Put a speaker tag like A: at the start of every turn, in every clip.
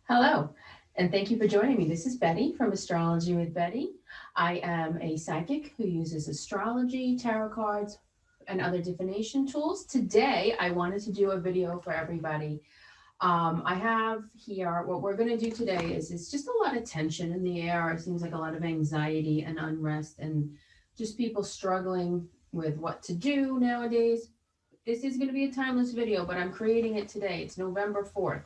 A: Hello, and thank you for joining me. This is Betty from Astrology with Betty. I am a psychic who uses astrology, tarot cards, and other divination tools. Today, I wanted to do a video for everybody. I have here, what we're going to do today is it's just a lot of tension in the air. It seems like a lot of anxiety and unrest and just people struggling with what to do nowadays. This is going to be a timeless video, but I'm creating it today. It's November 4th.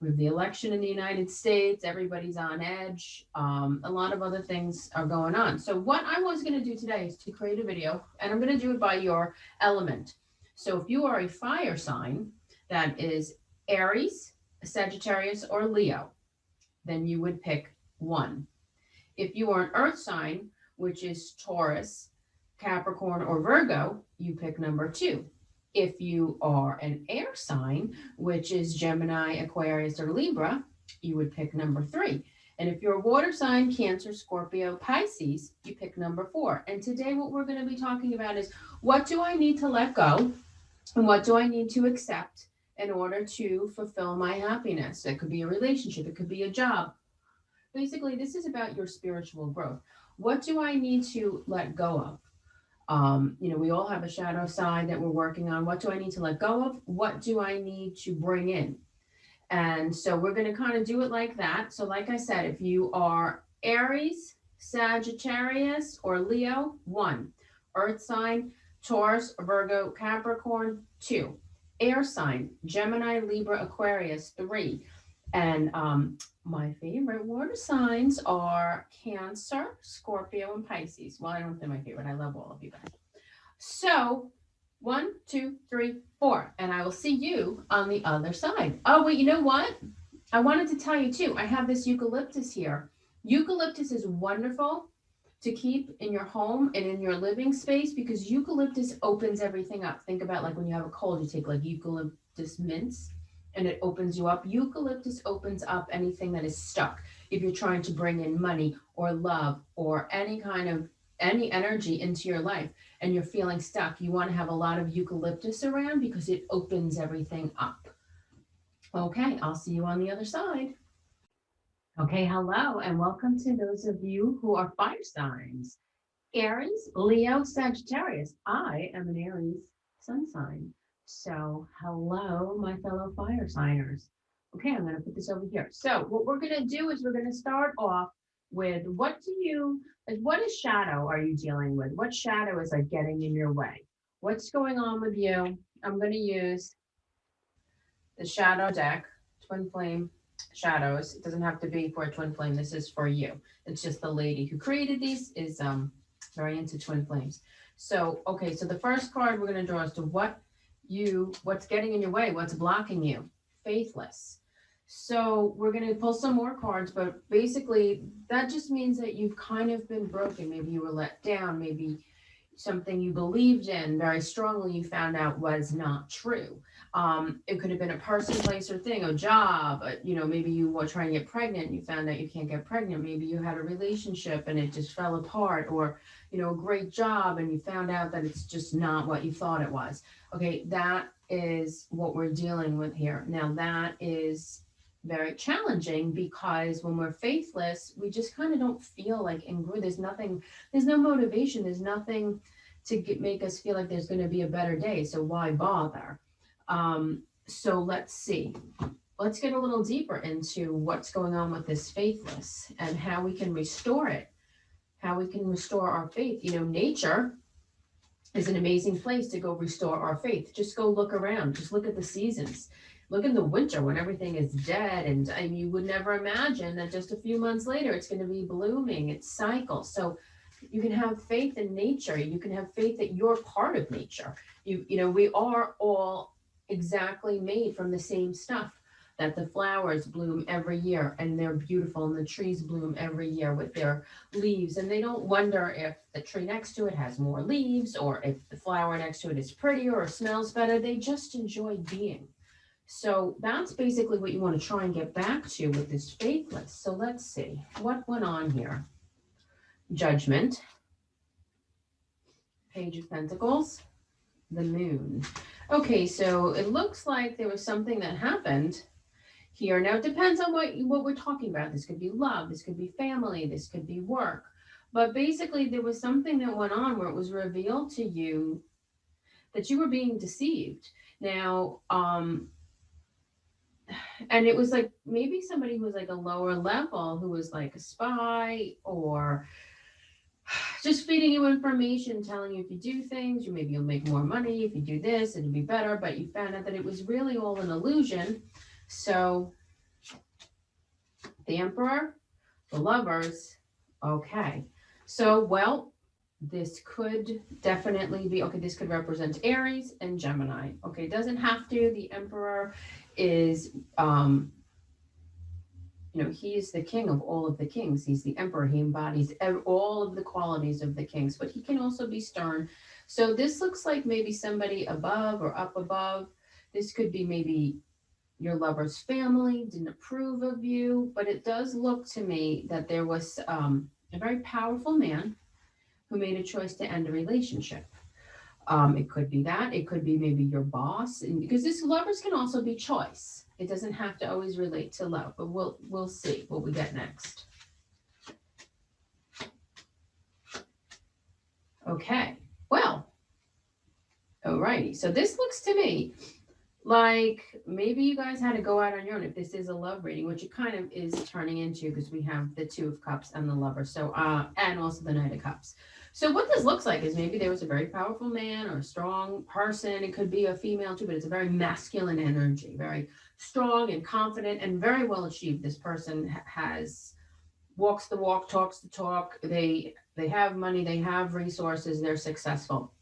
A: With the election in the United States, everybody's on edge. A lot of other things are going on. So what I was going to do today is to create a video, and I'm going to do it by your element. So if you are a fire sign that is Aries, Sagittarius, or Leo, then you would pick one. If you are an earth sign, which is Taurus, Capricorn, or Virgo, you pick number two. If you are an air sign, which is Gemini, Aquarius, or Libra, you would pick number three. And if you're a water sign, Cancer, Scorpio, Pisces, you pick number four. And today what we're going to be talking about is what do I need to let go and what do I need to accept in order to fulfill my happiness? It could be a relationship, it could be a job. Basically, this is about your spiritual growth. What do I need to let go of? We all have a shadow side that we're working on. What do I need to let go of? What do I need to bring in? And so we're going to kind of do it like that. So, like I said, if you are Aries, Sagittarius, or Leo, one. Earth sign, Taurus, Virgo, Capricorn, two. Air sign, Gemini, Libra, Aquarius, three. And my favorite water signs are Cancer, Scorpio, and Pisces. Well, I don't say my favorite. I love all of you guys. So, one, two, three, four. And I will see you on the other side. Oh, wait, you know what? I wanted to tell you too. I have this eucalyptus here. Eucalyptus is wonderful to keep in your home and in your living space because eucalyptus opens everything up. Think about like when you have a cold, you take like eucalyptus mints and it opens you up. Eucalyptus opens up anything that is stuck. If you're trying to bring in money or love or any energy into your life and you're feeling stuck, you want to have a lot of eucalyptus around because it opens everything up. Okay, I'll see you on the other side. Okay, hello, and welcome to those of you who are fire signs. Aries, Leo, Sagittarius. I am an Aries sun sign. So, hello, my fellow fire signers. Okay, I'm going to put this over here. So, what we're going to do is we're going to start off with what is shadow are you dealing with? What shadow is like getting in your way? What's going on with you? I'm going to use the shadow deck, twin flame shadows. It doesn't have to be for a twin flame. This is for you. It's just the lady who created these is very into twin flames. So, okay, so the first card we're going to draw is to what's getting in your way, what's blocking you, faithless. So we're going to pull some more cards, but basically that just means that you've kind of been broken. Maybe you were let down. Maybe something you believed in very strongly you found out was not true. It could have been a person, place, or thing, a job. Maybe you were trying to get pregnant and you found out you can't get pregnant. Maybe you had a relationship and it just fell apart, or a great job and you found out that it's just not what you thought it was. Okay, that is what we're dealing with here. Now, that is very challenging because when we're faithless, we just kind of don't feel like there's no motivation, there's nothing to make us feel like there's going to be a better day. So why bother? So let's see. Let's get a little deeper into what's going on with this faithless and how we can restore it, how we can restore our faith. Nature is an amazing place to go restore our faith. Just go look around. Just look at the seasons. Look in the winter when everything is dead, and you would never imagine that just a few months later it's going to be blooming. It cycles. So you can have faith in nature. You can have faith that you're part of nature. We are all exactly made from the same stuff. That the flowers bloom every year and they're beautiful, and the trees bloom every year with their leaves, and they don't wonder if the tree next to it has more leaves or if the flower next to it is prettier or smells better. They just enjoy being. So that's basically what you want to try and get back to with this faithless. So let's see what went on here. Judgment, Page of Pentacles, the Moon. Okay, so it looks like there was something that happened here. Now, it depends on what we're talking about. This could be love, this could be family, this could be work. But basically, there was something that went on where it was revealed to you that you were being deceived. Now, and it was like maybe somebody who was like a lower level who was like a spy or just feeding you information, telling you if you do things, you maybe you'll make more money. If you do this, it'll be better. But you found out that it was really all an illusion. So the Emperor, the Lovers, okay. So, well, this could definitely be, okay, this could represent Aries and Gemini. Okay, it doesn't have to. The Emperor is, he is the king of all of the kings. He's the emperor. He embodies all of the qualities of the kings, but he can also be stern. So this looks like maybe somebody above or up above. This could be maybe your lover's family didn't approve of you, but it does look to me that there was a very powerful man who made a choice to end a relationship. It could be that. It could be maybe your boss, and because this lovers can also be choice. It doesn't have to always relate to love, but we'll see what we get next. Okay. Well, alrighty. So this looks to me like maybe you guys had to go out on your own if this is a love reading, which it kind of is turning into because we have the Two of Cups and the Lover. So and also the Knight of Cups. So what this looks like is maybe there was a very powerful man or a strong person. It could be a female too, but it's a very masculine energy, very strong and confident and very well achieved. This person has walks the walk, talks the talk. They have money, they have resources, they're successful.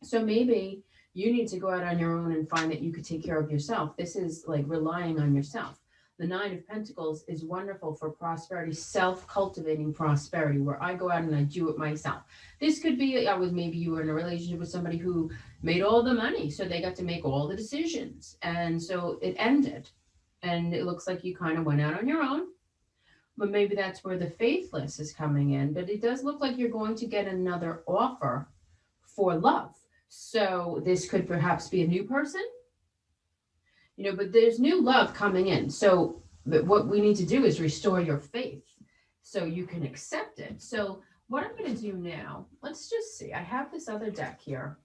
A: So maybe you need to go out on your own and find that you could take care of yourself. This is like relying on yourself. The Nine of Pentacles is wonderful for prosperity, self-cultivating prosperity, where I go out and I do it myself. This could be, maybe you were in a relationship with somebody who made all the money, so they got to make all the decisions. And so it ended. And it looks like you kind of went out on your own. But maybe that's where the faithless is coming in. But it does look like you're going to get another offer for love. So this could perhaps be a new person, but there's new love coming in. So what we need to do is restore your faith so you can accept it. So what I'm going to do now, let's just see. I have this other deck here.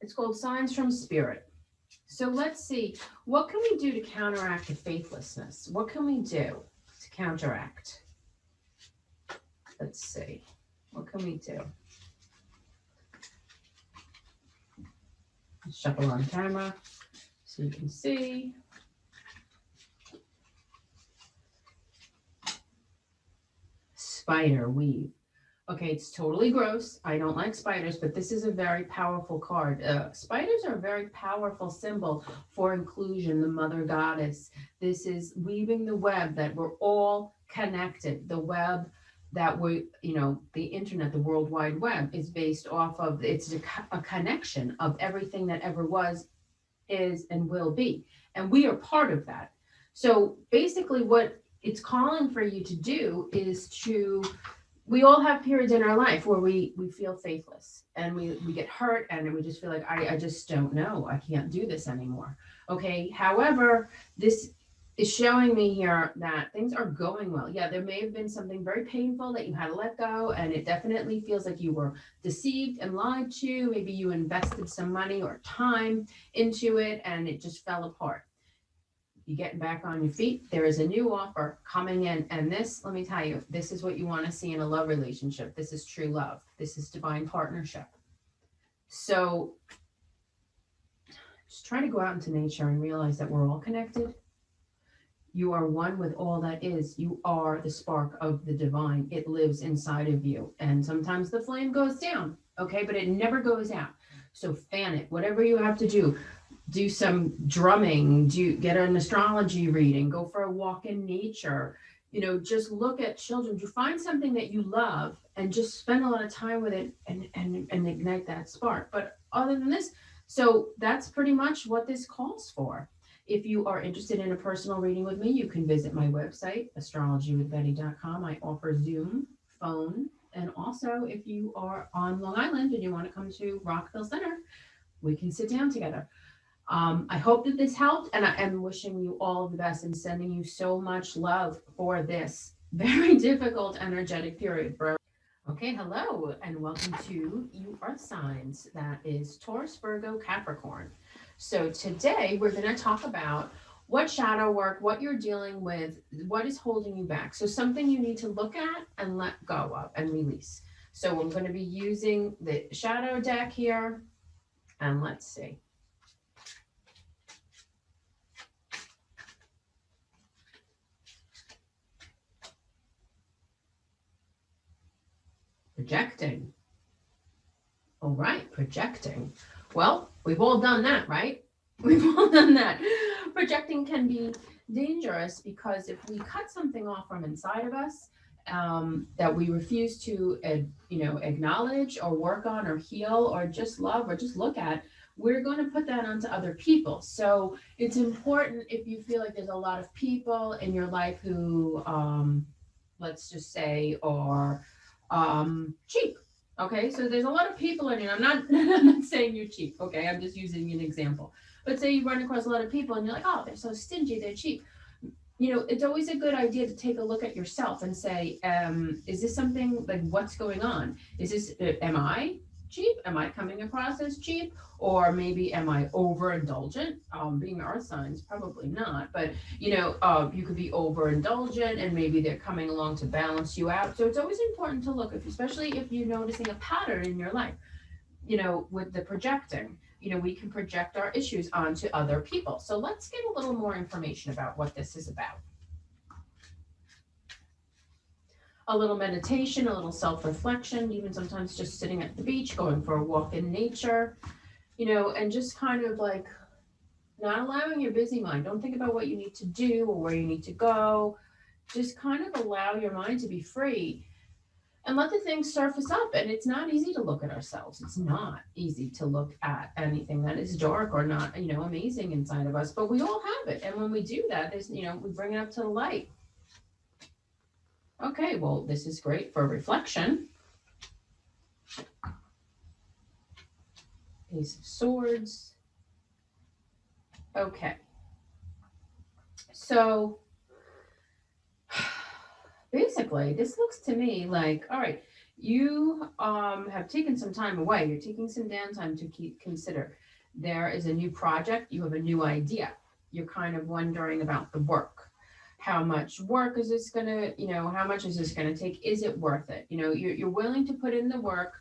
A: It's called Signs from Spirit. So let's see, what can we do to counteract the faithlessness? What can we do to counteract? Let's see. What can we do? Shuffle on camera so you can see. Spider weave. Okay, it's totally gross. I don't like spiders, but this is a very powerful card. Spiders are a very powerful symbol for inclusion, the mother goddess. This is weaving the web that we're all connected. The web that the internet, the World Wide Web is based off of, it's a connection of everything that ever was, is, and will be. And we are part of that. So basically what it's calling for you to do is we all have periods in our life where we feel faithless and we get hurt and we just feel like, I just don't know. I can't do this anymore. Okay. However, this is showing me here that things are going well. Yeah, there may have been something very painful that you had to let go, and it definitely feels like you were deceived and lied to. Maybe you invested some money or time into it and it just fell apart. You getting back on your feet. There is a new offer coming in, and this, let me tell you, this is what you want to see in a love relationship. This is true love. This is divine partnership. So just try to go out into nature and realize that we're all connected. You are one with all that is. You are the spark of the divine. It lives inside of you. And sometimes the flame goes down, okay? But it never goes out. So fan it. Whatever you have to do some drumming, get an astrology reading, go for a walk in nature, just look at children. You find something that you love and just spend a lot of time with it and ignite that spark. But other than this, so that's pretty much what this calls for. If you are interested in a personal reading with me, you can visit my website, astrologywithbetty.com. I offer Zoom, phone, and also if you are on Long Island and you want to come to Rockville Center, we can sit down together. I hope that this helped, and I am wishing you all the best and sending you so much love for this very difficult energetic period for. Okay, hello, and welcome to You Earth Signs. That is Taurus, Virgo, Capricorn. So today we're going to talk about what shadow work, what you're dealing with, what is holding you back. So something you need to look at and let go of and release. So I'm going to be using the shadow deck here, and let's see. Projecting. All right, projecting. Well, we've all done that, right? We've all done that. Projecting can be dangerous because if we cut something off from inside of us that we refuse to, acknowledge or work on or heal or just love or just look at, we're going to put that onto other people. So it's important if you feel like there's a lot of people in your life who, let's just say, are cheap. Okay, so there's a lot of people in it. I'm not, I'm not saying you're cheap. Okay, I'm just using an example. But say you run across a lot of people and you're like, oh, they're so stingy, they're cheap. It's always a good idea to take a look at yourself and say, is this something like what's going on? Is this, am I cheap? Am I coming across as cheap? Or maybe am I overindulgent? Being earth signs, probably not. But, you could be overindulgent and maybe they're coming along to balance you out. So it's always important to look, especially if you're noticing a pattern in your life, with the projecting. We can project our issues onto other people. So let's get a little more information about what this is about. A little meditation, a little self-reflection, even sometimes just sitting at the beach, going for a walk in nature, and just kind of like not allowing your busy mind. Don't think about what you need to do or where you need to go. Just kind of allow your mind to be free and let the things surface up. And it's not easy to look at ourselves. It's not easy to look at anything that is dark or not, amazing inside of us, but we all have it. And when we do that, there's, we bring it up to the light. Okay, well, this is great for reflection. Ace of Swords. Okay. So basically, this looks to me like, all right, you have taken some time away. You're taking some downtime to consider. There is a new project. You have a new idea. You're kind of wondering about the work. How much work is this going to, how much is this going to take? Is it worth it? You're willing to put in the work,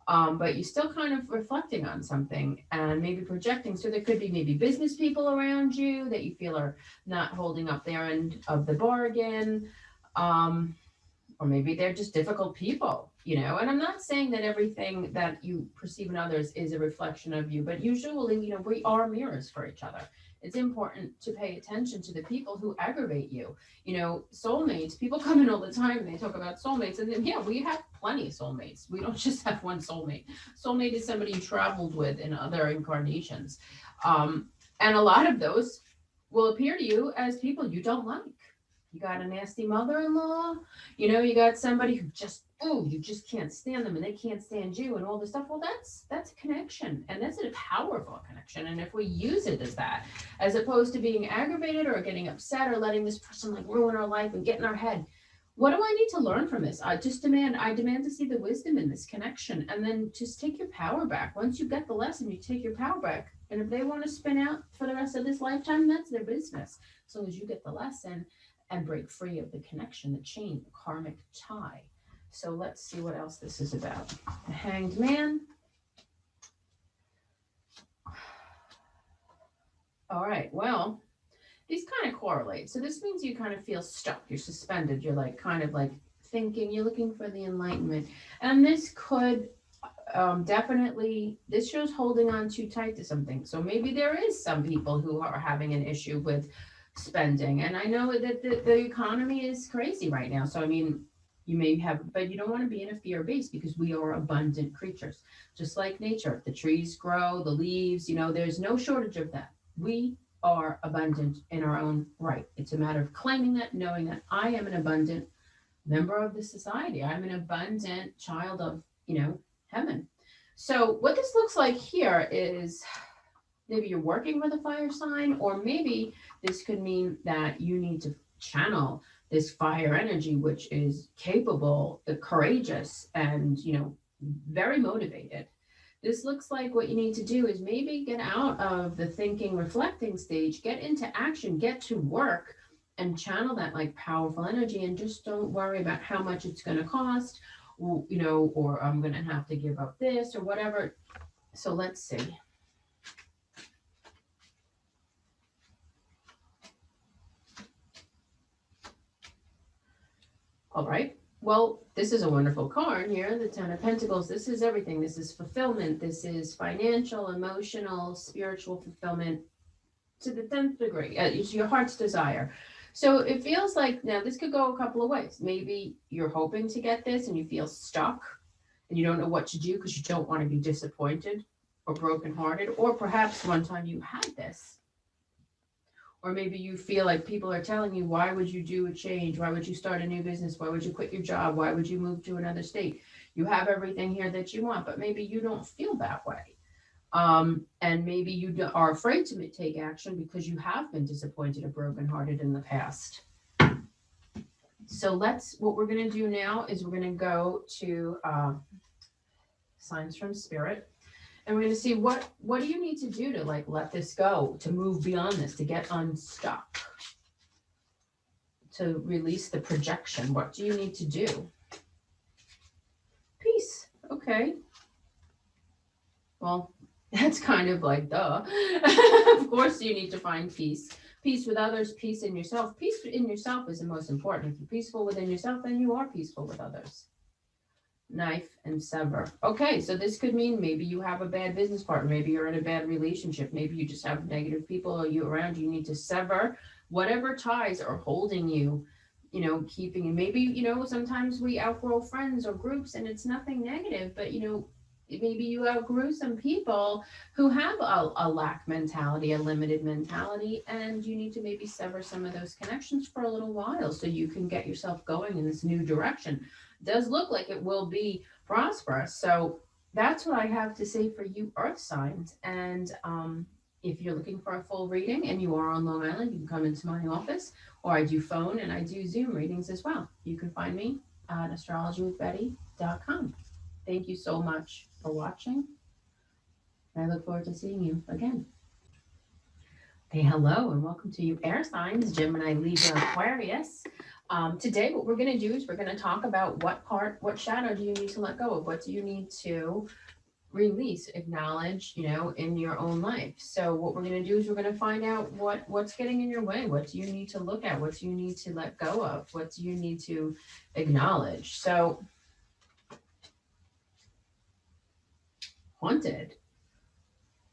A: but you're still kind of reflecting on something and maybe projecting. So there could be maybe business people around you that you feel are not holding up their end of the bargain. Or maybe they're just difficult people, and I'm not saying that everything that you perceive in others is a reflection of you, but usually, we are mirrors for each other. It's important to pay attention to the people who aggravate you. Soulmates, people come in all the time and they talk about soulmates, and then, yeah, we have plenty of soulmates. We don't just have one soulmate. Soulmate is somebody you traveled with in other incarnations. And a lot of those will appear to you as people you don't like. You got a nasty mother-in-law, you got somebody who just, you just can't stand them and they can't stand you and all this stuff. Well, that's a connection, and that's a powerful connection. And if we use it as that, as opposed to being aggravated or getting upset or letting this person like ruin our life and get in our head, what do I need to learn from this? I demand to see the wisdom in this connection, and then just take your power back. Once you get the lesson, you take your power back. And if they want to spin out for the rest of this lifetime, that's their business. As long as you get the lesson and break free of the connection, the chain, the karmic tie. So let's see what else this is about. The Hanged Man. All right, well, these kind of correlate. So this means you kind of feel stuck. You're suspended. You're like kind of like thinking, you're looking for the enlightenment. And this could definitely, this shows holding on too tight to something. So maybe there is some people who are having an issue with spending. And I know that the economy is crazy right now. So, I mean, you may have, but you don't want to be in a fear base because we are abundant creatures, just like nature. The trees grow, the leaves, there's no shortage of that. We are abundant in our own right. It's a matter of claiming that, knowing that I am an abundant member of the society. I'm an abundant child of, heaven. So what this looks like here is maybe you're working with a fire sign, or maybe this could mean that you need to channel this fire energy, which is capable, courageous, and, very motivated. This looks like what you need to do is maybe get out of the thinking, reflecting stage, get into action, get to work, and channel that like powerful energy, and just don't worry about how much it's going to cost, or I'm going to have to give up this or whatever. So let's see. All right. Well, this is a wonderful card here, the Ten of Pentacles. This is everything. This is fulfillment. This is financial, emotional, spiritual fulfillment to the 10th degree. It's your heart's desire. So it feels like now this could go a couple of ways. Maybe you're hoping to get this and you feel stuck and you don't know what to do because you don't want to be disappointed or brokenhearted. Or perhaps one time you had this. Or maybe you feel like people are telling you, why would you do a change? Why would you start a new business? Why would you quit your job? Why would you move to another state? You have everything here that you want, but maybe you don't feel that way. And maybe you are afraid to take action because you have been disappointed or brokenhearted in the past. So what we're going to do now is we're going to go to signs from spirit. And we're going to see what do you need to do to like let this go, to move beyond this, to get unstuck, to release the projection. What do you need to do? Peace. Okay. Well, that's kind of like duh. Of course you need to find peace. Peace with others, peace in yourself. Peace in yourself is the most important. If you're peaceful within yourself, then you are peaceful with others. Knife and sever. Okay, so this could mean maybe you have a bad business partner, maybe you're in a bad relationship, maybe you just have negative people around you. You need to sever whatever ties are holding you, keeping you. Maybe, sometimes we outgrow friends or groups and it's nothing negative, but maybe you outgrew some people who have a lack mentality, a limited mentality, and you need to maybe sever some of those connections for a little while so you can get yourself going in this new direction. Does look like it will be prosperous. So that's what I have to say for you earth signs. And if you're looking for a full reading and you are on Long Island, you can come into my office, or I do phone and I do Zoom readings as well. You can find me at astrologywithbetty.com. Thank you so much for watching. I look forward to seeing you again. Hey, hello, and welcome to you air signs, Gemini, Libra, Aquarius. Today, what we're going to do is we're going to talk about what shadow do you need to let go of? What do you need to release, acknowledge, in your own life? So what we're going to do is we're going to find out what's getting in your way. What do you need to look at? What do you need to let go of? What do you need to acknowledge? So, haunted.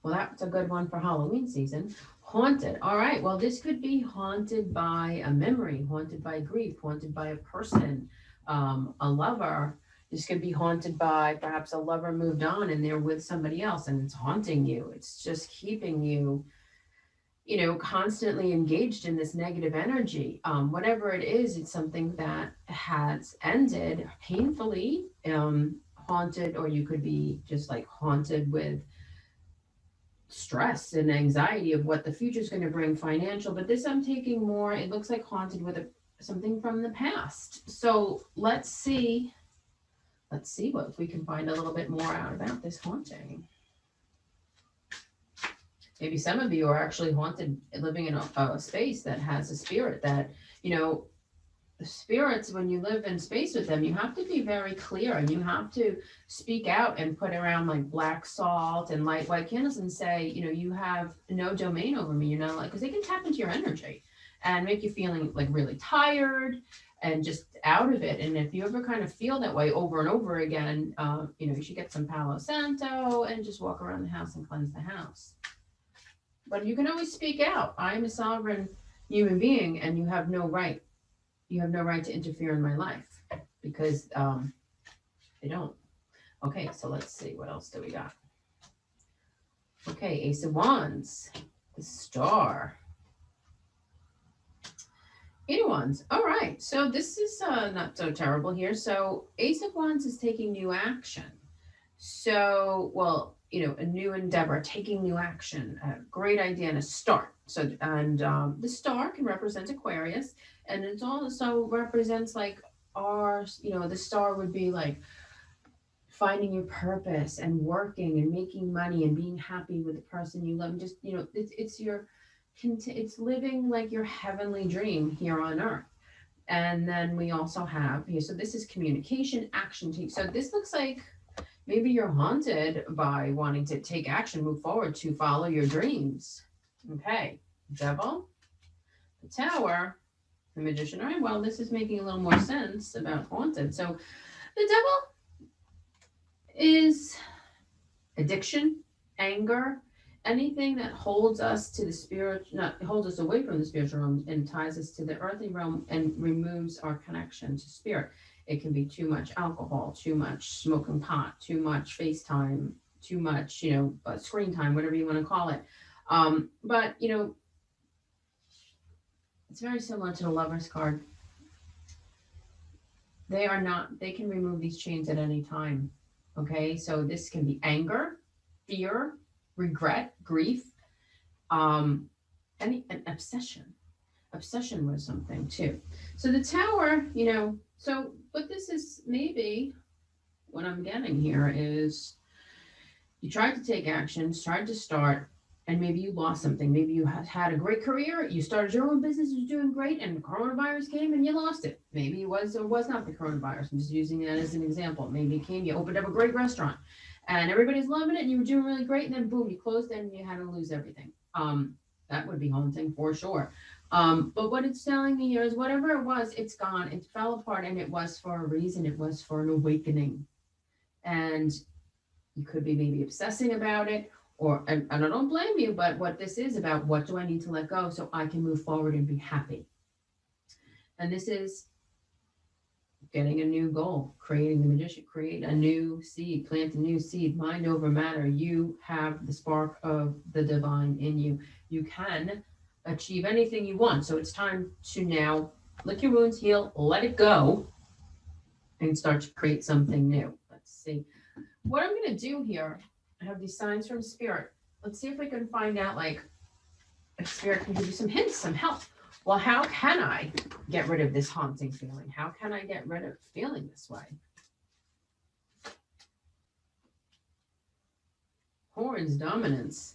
A: Well, that's a good one for Halloween season. Haunted. All right. Well, this could be haunted by a memory, haunted by grief, haunted by a person, a lover. This could be haunted by perhaps a lover moved on and they're with somebody else and it's haunting you. It's just keeping you, constantly engaged in this negative energy. Whatever it is, it's something that has ended painfully, haunted, or you could be just like haunted with stress and anxiety of what the future is going to bring, financial. But this I'm taking more, it looks like haunted with something from the past. So let's see what if we can find a little bit more out about this haunting. Maybe some of you are actually haunted, living in a space that has a spirit that, the spirits, when you live in space with them, you have to be very clear and you have to speak out and put around like black salt and light white candles and say, you have no domain over me, because they can tap into your energy and make you feeling like really tired and just out of it. And if you ever kind of feel that way over and over again, you should get some Palo Santo and just walk around the house and cleanse the house. But you can always speak out. I'm a sovereign human being and you have no right. You have no right to interfere in my life because they don't. Okay, so let's see. What else do we got? Okay, Ace of Wands, the Star. Eight of Wands. All right, so this is not so terrible here. So Ace of Wands is taking new action. So, well, a new endeavor, taking new action, a great idea and a start. So, and the star can represent Aquarius, and it also represents like the star would be like finding your purpose and working and making money and being happy with the person you love. And just, it's living like your heavenly dream here on earth. And then we also have here, so this is communication, action take. So this looks like maybe you're haunted by wanting to take action, move forward to follow your dreams. Okay, Devil, the Tower, the Magician. All right, well, this is making a little more sense about haunted. So the Devil is addiction, anger, anything that holds us to the spirit, not holds us away from the spiritual realm and ties us to the earthly realm and removes our connection to spirit. It can be too much alcohol, too much smoking pot, too much FaceTime, too much, screen time, whatever you want to call it. But it's very similar to the Lover's card. They can remove these chains at any time. Okay, so this can be anger, fear, regret, grief, an obsession. Obsession with something too. So the Tower, but this is maybe what I'm getting here is you tried to take action, tried to start, and maybe you lost something. Maybe you had a great career, you started your own business, was doing great, and coronavirus came and you lost it. Maybe it was or was not the coronavirus. I'm just using that as an example. Maybe it came, you opened up a great restaurant, and everybody's loving it, and you were doing really great, and then boom, you closed it, and you had to lose everything. That would be haunting for sure. But what it's telling me here is whatever it was, it's gone. It fell apart, and it was for a reason. It was for an awakening, and you could be maybe obsessing about it, and I don't blame you, but what this is about, what do I need to let go so I can move forward and be happy? And this is getting a new goal, creating the Magician, create a new seed, plant a new seed, mind over matter. You have the spark of the divine in you. You can achieve anything you want. So it's time to now lick your wounds, heal, let it go, and start to create something new. Let's see. What I'm going to do here, I have these signs from Spirit. Let's see if we can find out, if Spirit can give you some hints, some help. Well, how can I get rid of this haunting feeling? How can I get rid of feeling this way? Horns, dominance.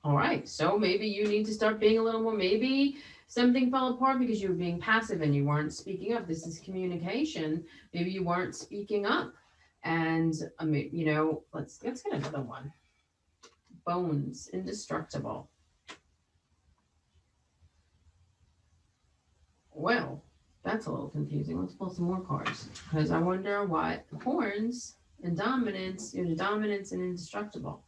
A: All right, so maybe you need to start being a little more, maybe something fell apart because you were being passive and you weren't speaking up. This is communication. Maybe you weren't speaking up. And, let's get another one. Bones, indestructible. Well, that's a little confusing. Let's pull some more cards because I wonder what horns and dominance, dominance and indestructible.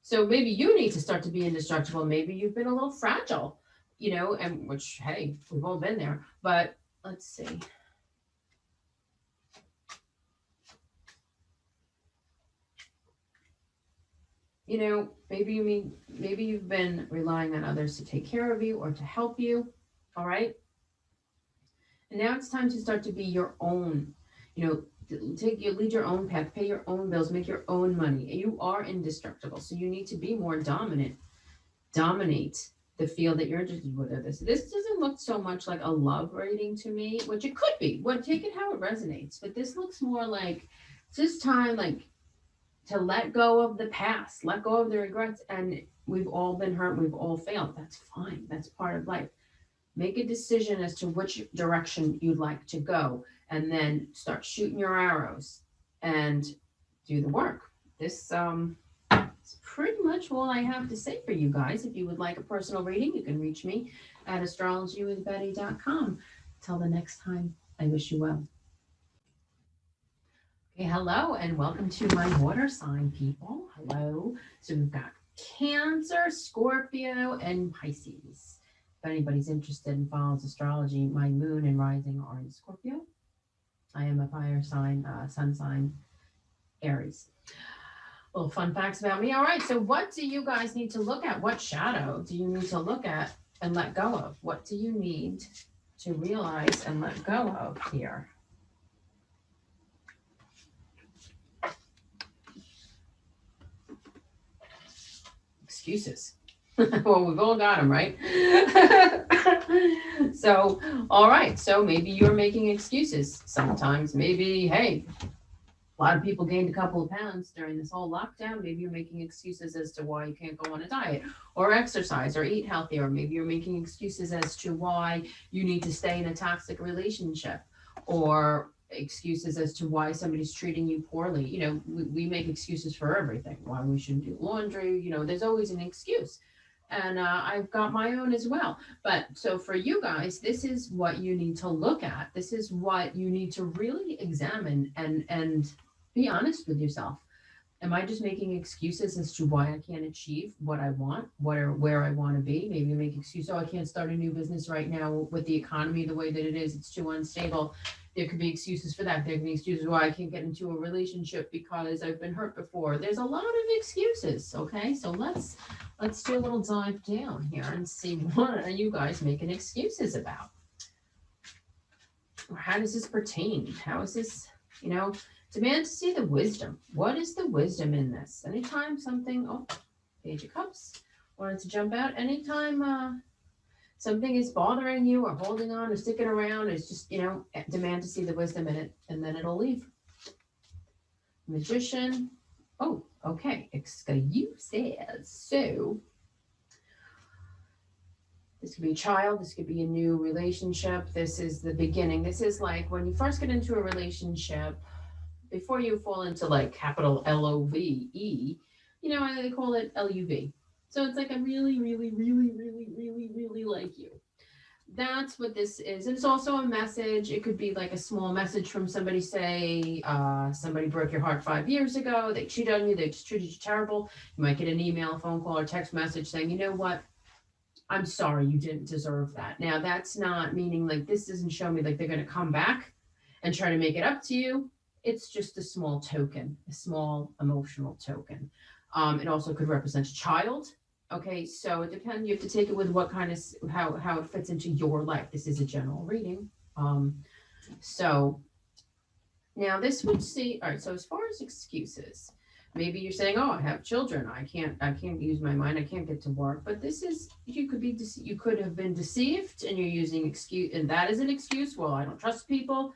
A: So maybe you need to start to be indestructible. Maybe you've been a little fragile, and which, hey, we've all been there. But let's see. Maybe you've been relying on others to take care of you or to help you. All right. And now it's time to start to be your own, lead your own path, pay your own bills, make your own money. You are indestructible. So you need to be more dominate the field that you're interested with. This doesn't look so much like a love reading to me, which it could be. Well, take it how it resonates. But this looks more like it's just time, to let go of the past, let go of the regrets. And we've all been hurt. We've all failed. That's fine. That's part of life. Make a decision as to which direction you'd like to go, and then start shooting your arrows and do the work. This is pretty much all I have to say for you guys. If you would like a personal reading, you can reach me at astrologywithbetty.com. Till the next time, I wish you well. Okay, hello, and welcome to my water sign, people. Hello. So we've got Cancer, Scorpio, and Pisces. If anybody's interested and follows astrology, my moon and rising are in Scorpio. I am a fire sign, sun sign, Aries. Little fun facts about me. All right, so what do you guys need to look at? What shadow do you need to look at and let go of? What do you need to realize and let go of here? excuses. Well, we've all got them, right? So, all right. So maybe you're making excuses. Sometimes maybe, hey, a lot of people gained a couple of pounds during this whole lockdown. Maybe you're making excuses as to why you can't go on a diet or exercise or eat healthy, or maybe you're making excuses as to why you need to stay in a toxic relationship, or excuses as to why somebody's treating you poorly. We make excuses for everything. Why we shouldn't do laundry. There's always an excuse. And I've got my own as well. But so for you guys, this is what you need to look at. This is what you need to really examine and be honest with yourself. Am I just making excuses as to why I can't achieve what I want, where I want to be? Maybe you make excuses, oh, I can't start a new business right now with the economy the way that it is. It's too unstable. There could be excuses for that. There could be excuses why I can't get into a relationship because I've been hurt before. There's a lot of excuses. Okay, so let's do a little dive down here and see what are you guys making excuses about. How does this pertain? How is this, demand to see the wisdom. What is the wisdom in this? Anytime something, Page of Cups, wanted to jump out. Anytime something is bothering you or holding on or sticking around, it's just, demand to see the wisdom in it, and then it'll leave. Magician. Oh, okay. Excuses. So this could be a child. This could be a new relationship. This is the beginning. This is like when you first get into a relationship, before you fall into like capital LOVE, they call it LUV. So it's like I really, really, really, really, really, really like you. That's what this is. And it's also a message. It could be like a small message from somebody, say, somebody broke your heart 5 years ago. They cheated on you. They just treated you terrible. You might get an email, a phone call, or text message saying, you know what? I'm sorry, you didn't deserve that. Now, that's not meaning like this doesn't show me like they're going to come back and try to make it up to you. It's just a small token, a small emotional token. It also could represent a child. Okay, so it depends. You have to take it with what kind of how it fits into your life. This is a general reading. So now this would see. All right. So as far as excuses, maybe you're saying, "Oh, I have children. I can't use my mind. I can't get to work." But this is you could have been deceived, and you're using excuse, and that is an excuse. Well, I don't trust people.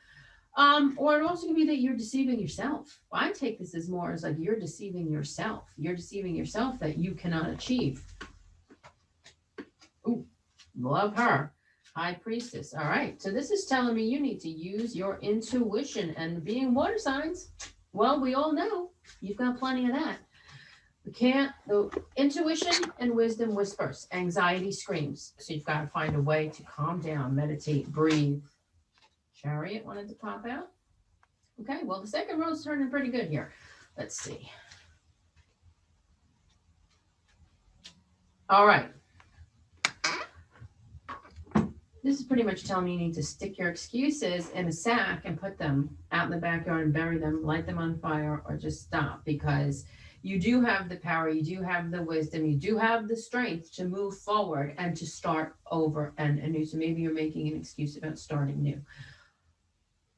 A: Or it also could be that you're deceiving yourself. I take this as more as like you're deceiving yourself. You're deceiving yourself that you cannot achieve. Ooh, love her. High Priestess. All right. So this is telling me you need to use your intuition, and being water signs. Well, we all know you've got plenty of that. The intuition and wisdom whispers, anxiety screams. So you've got to find a way to calm down, meditate, breathe. Chariot wanted to pop out. Okay, well, the second row's turning pretty good here. Let's see. All right. This is pretty much telling me you need to stick your excuses in a sack and put them out in the backyard and bury them, light them on fire, or just stop, because you do have the power, you do have the wisdom, you do have the strength to move forward and to start over and anew. So maybe you're making an excuse about starting new.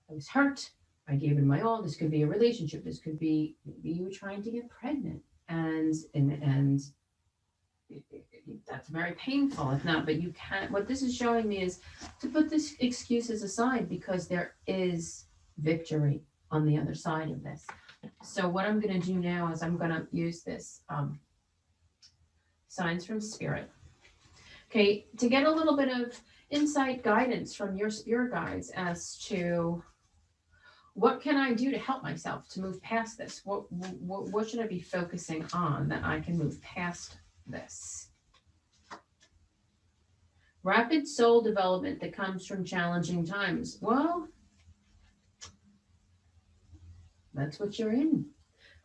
A: I was hurt. I gave it my all. This could be a relationship. This could be maybe you were trying to get pregnant, and that's very painful. If not, but you can't. What this is showing me is to put this excuses aside, because there is victory on the other side of this. So what I'm going to do now is I'm going to use this signs from spirit. Okay, to get a little bit of insight, guidance from your spirit guides as to what can I do to help myself to move past this? What should I be focusing on that I can move past this? Rapid soul development that comes from challenging times. Well, that's what you're in.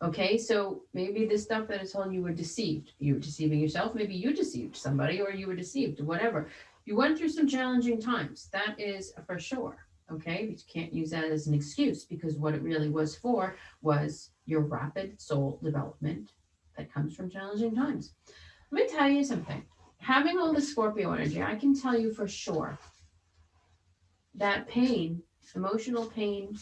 A: Okay, so maybe this stuff that is told you were deceived. You were deceiving yourself. Maybe you deceived somebody, or you were deceived, whatever. You went through some challenging times. That is for sure. Okay, but you can't use that as an excuse, because what it really was for was your rapid soul development that comes from challenging times. Let me tell you something. Having all the Scorpio energy, I can tell you for sure that pain, emotional pain,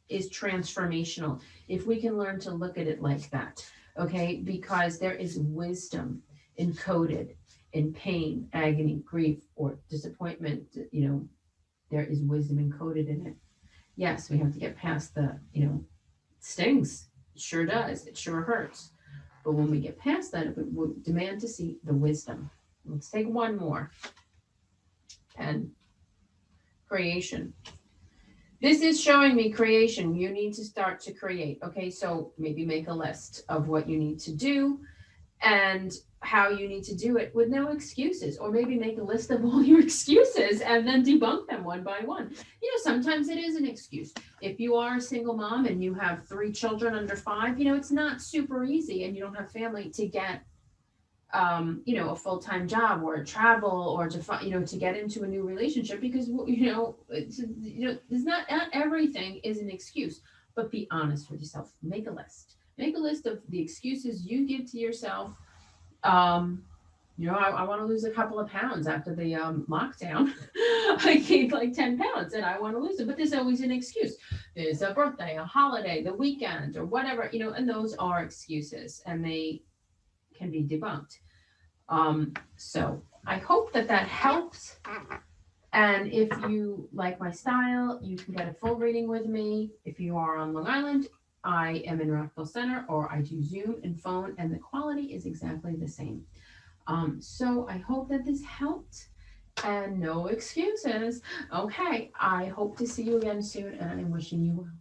A: is transformational if we can learn to look at it like that. Okay, because there is wisdom encoded in pain, agony, grief, or disappointment. There is wisdom encoded in it. Yes, we have to get past the, stings. It sure does. It sure hurts. But when we get past that, we demand to see the wisdom. Let's take one more. Pen. Creation. This is showing me creation. You need to start to create. Okay, so maybe make a list of what you need to do and how you need to do it with no excuses, or maybe make a list of all your excuses and then debunk them one by one. Sometimes it is an excuse. If you are a single mom and you have 3 children under 5, it's not super easy, and you don't have family to get a full-time job or travel, or to get into a new relationship, because there's not everything is an excuse. But be honest with yourself. Make a list. Make a list of the excuses you give to yourself. I want to lose a couple of pounds after the lockdown. I gained like 10 pounds and I want to lose it, but there's always an excuse. There's a birthday, a holiday, the weekend, or whatever, and those are excuses, and they can be debunked. So I hope that helps. And if you like my style, you can get a full reading with me. If you are on Long Island, I am in Rockville Center, or I do Zoom and phone, and the quality is exactly the same. So I hope that this helped, and no excuses. Okay, I hope to see you again soon, and I'm wishing you well.